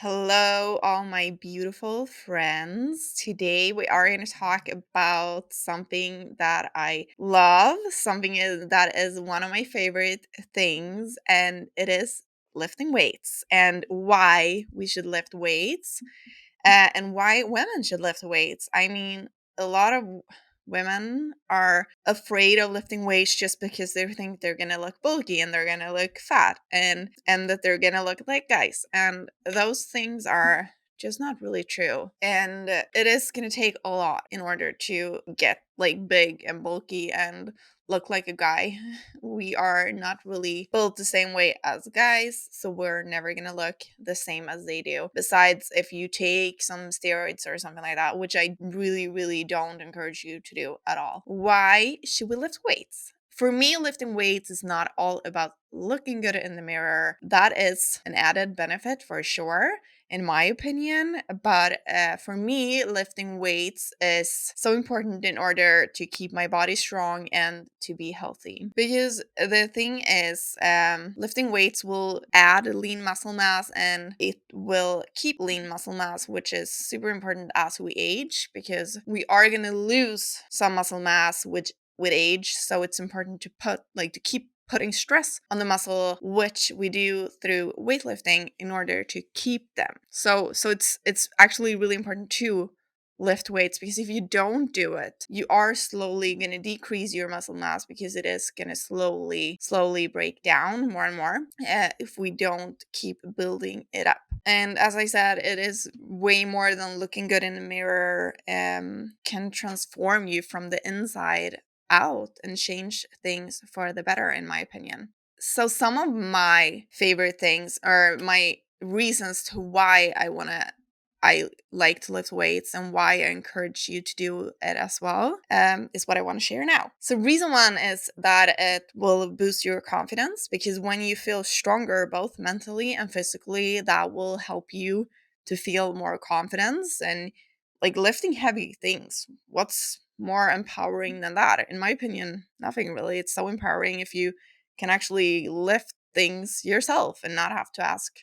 Hello, all my beautiful friends. Today we are going to talk about something that I love, that is one of my favorite things, and it is lifting weights and why we should lift weights and why women should lift weights. I mean, a lot of women are afraid of lifting weights just because they think they're gonna look bulky and they're gonna look fat and that they're gonna look like guys, and those things are just not really true. And it is gonna take a lot in order to get like big and bulky and look like a guy. We are not really built the same way as guys, so we're never gonna look the same as they do. Besides, if you take some steroids or something like that, which I really, really don't encourage you to do at all. Why should we lift weights? For me, lifting weights is not all about looking good in the mirror. That is an added benefit for sure, in my opinion. But for me, lifting weights is so important in order to keep my body strong and to be healthy. Because the thing is, lifting weights will add lean muscle mass and it will keep lean muscle mass, which is super important as we age because we are going to lose some muscle mass, which with age, so it's important to keep putting stress on the muscle, which we do through weightlifting in order to keep them. So it's actually really important to lift weights, because if you don't do it, you are slowly going to decrease your muscle mass, because it is going to slowly break down more and more if we don't keep building it up. And as I said, it is way more than looking good in the mirror. Can transform you from the inside out and change things for the better, in my opinion. So some of my favorite things, or my reasons to why I like to lift weights and why I encourage you to do it as well, is what I want to share now. So reason one is that it will boost your confidence, because when you feel stronger, both mentally and physically, that will help you to feel more confidence. And like lifting heavy things, what's more empowering than that? In my opinion, nothing really. It's so empowering if you can actually lift things yourself and not have to ask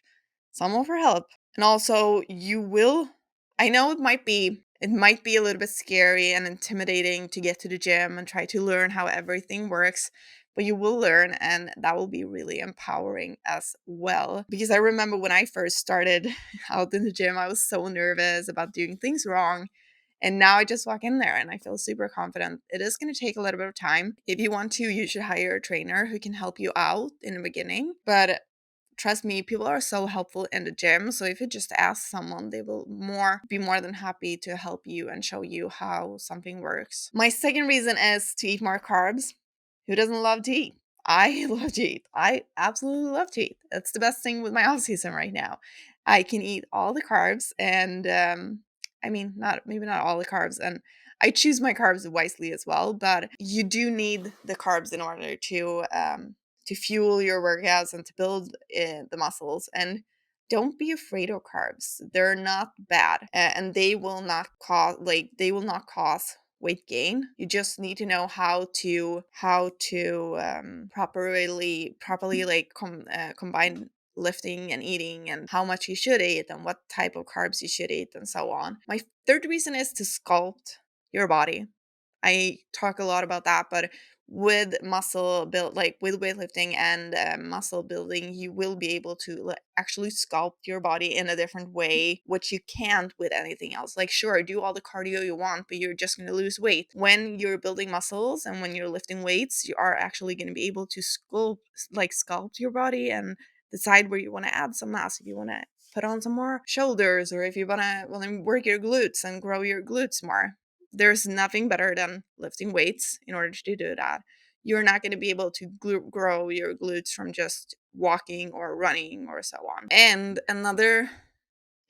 someone for help. And also, I know it might be a little bit scary and intimidating to get to the gym and try to learn how everything works, but you will learn, and that will be really empowering as well. Because I remember when I first started out in the gym, I was so nervous about doing things wrong. And now I just walk in there and I feel super confident. It is going to take a little bit of time. If you want to, you should hire a trainer who can help you out in the beginning. But trust me, people are so helpful in the gym. So if you just ask someone, they will be more than happy to help you and show you how something works. My second reason is to eat more carbs. Who doesn't love to eat? I love to eat. I absolutely love to eat. That's the best thing with my off season right now. I can eat all the carbs, and I mean, not all the carbs, and I choose my carbs wisely as well. But you do need the carbs in order to fuel your workouts and to build the muscles. And don't be afraid of carbs. They're not bad, and they will not cause weight gain. You just need to know how to properly combine lifting and eating, and how much you should eat and what type of carbs you should eat, and so on. My third reason is to sculpt your body. I talk a lot about that, but with muscle build, like with weightlifting and muscle building, you will be able to actually sculpt your body in a different way, which you can't with anything else. Like, sure, do all the cardio you want, but you're just going to lose weight. When you're building muscles and when you're lifting weights, you are actually going to be able to sculpt your body and decide where you want to add some mass. If you want to put on some more shoulders, or if you want to work your glutes and grow your glutes more. There's nothing better than lifting weights in order to do that. You're not going to be able to grow your glutes from just walking or running or so on. And another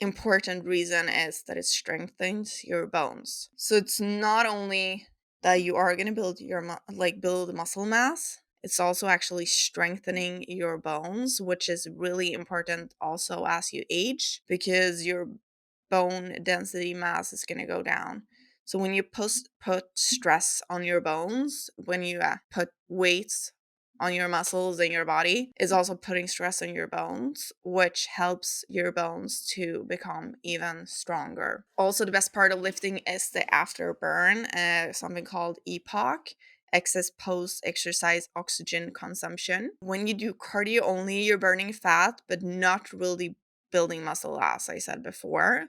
important reason is that it strengthens your bones. So it's not only that you are going to build muscle mass, it's also actually strengthening your bones, which is really important also as you age, because your bone density mass is going to go down. So when you put stress on your bones, when you put weights on your muscles and your body is also putting stress on your bones, which helps your bones to become even stronger. Also, the best part of lifting is the afterburn, something called EPOC, excess post-exercise oxygen consumption. When you do cardio only, you're burning fat, but not really building muscle, as I said before.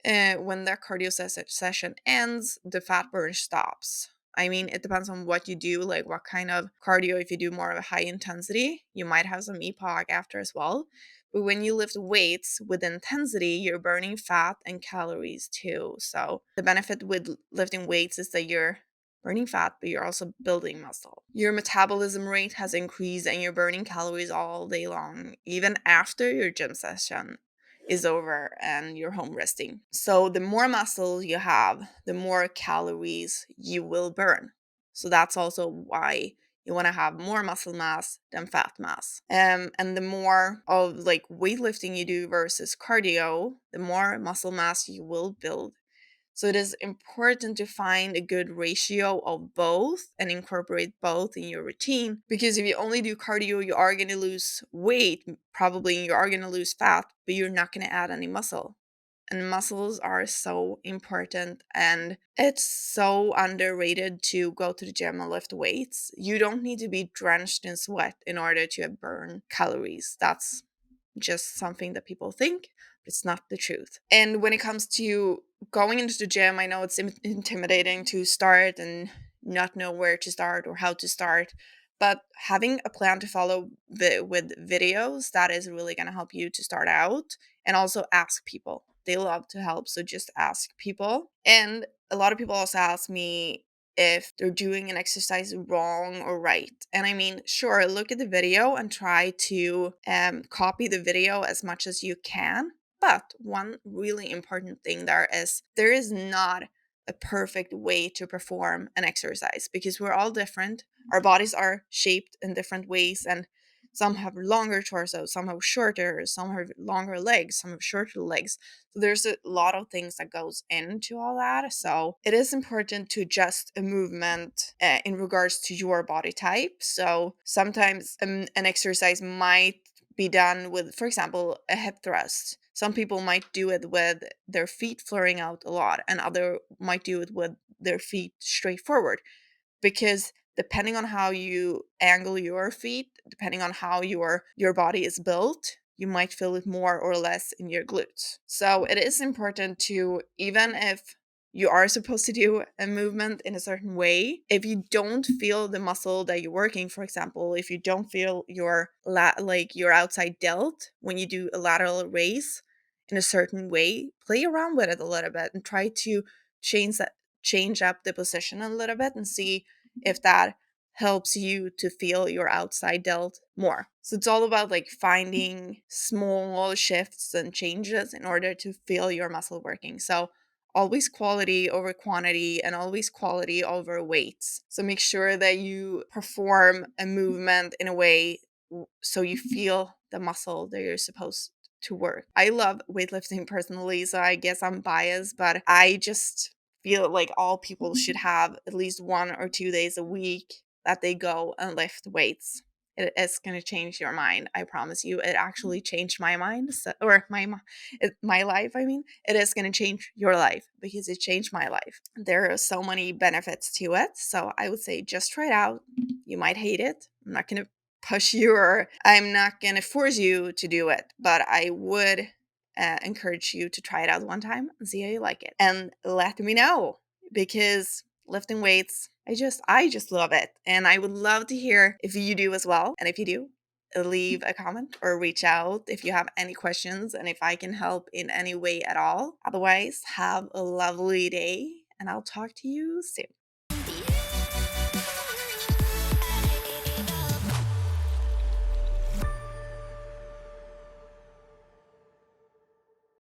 When that cardio session ends, the fat burn stops. I mean, it depends on what you do, like what kind of cardio. If you do more of a high intensity, you might have some EPOC after as well. But when you lift weights with intensity, you're burning fat and calories too. So the benefit with lifting weights is that you're burning fat, but you're also building muscle. Your metabolism rate has increased and you're burning calories all day long, even after your gym session is over and you're home resting. So the more muscle you have, the more calories you will burn. So that's also why you want to have more muscle mass than fat mass. And the more of like weightlifting you do versus cardio, the more muscle mass you will build. So it is important to find a good ratio of both and incorporate both in your routine. Because if you only do cardio, you are going to lose weight, probably you are going to lose fat, but you're not going to add any muscle. And muscles are so important, and it's so underrated to go to the gym and lift weights. You don't need to be drenched in sweat in order to burn calories. That's just something that people think, but it's not the truth. And when it comes to going into the gym, I know it's intimidating to start and not know where to start or how to start. But having a plan to follow with videos, that is really going to help you to start out. And also ask people. They love to help, so just ask people. And a lot of people also ask me if they're doing an exercise wrong or right. And I mean, sure, look at the video and try to copy the video as much as you can. But one really important thing there is not a perfect way to perform an exercise because we're all different. Our bodies are shaped in different ways, and some have longer torsos, some have shorter, some have longer legs, some have shorter legs. So there's a lot of things that goes into all that. So it is important to adjust a movement in regards to your body type. So sometimes an exercise might be done with, for example, a hip thrust. Some people might do it with their feet flaring out a lot, and other might do it with their feet straight forward. Because depending on how you angle your feet, depending on how your body is built, you might feel it more or less in your glutes. So it is important to, even if you are supposed to do a movement in a certain way, if you don't feel the muscle that you're working, for example, if you don't feel your your outside delt when you do a lateral raise in a certain way, play around with it a little bit and try to change up the position a little bit and see if that helps you to feel your outside delt more. So it's all about like finding small shifts and changes in order to feel your muscle working. So always quality over quantity and always quality over weights. So make sure that you perform a movement in a way so you feel the muscle that you're supposed to work. I love weightlifting personally, so I guess I'm biased, but I just feel like all people should have at least 1 or 2 days a week that they go and lift weights. It is going to change your mind. I promise you. It actually changed my mind, or my life. I mean, it is going to change your life because it changed my life. There are so many benefits to it. So I would say just try it out. You might hate it. I'm not going to push you, or I'm not going to force you to do it, but I would encourage you to try it out one time and see how you like it, and let me know, because lifting weights, I just love it, and I would love to hear if you do as well. And if you do, leave a comment or reach out if you have any questions and if I can help in any way at all. Otherwise, have a lovely day and I'll talk to you soon.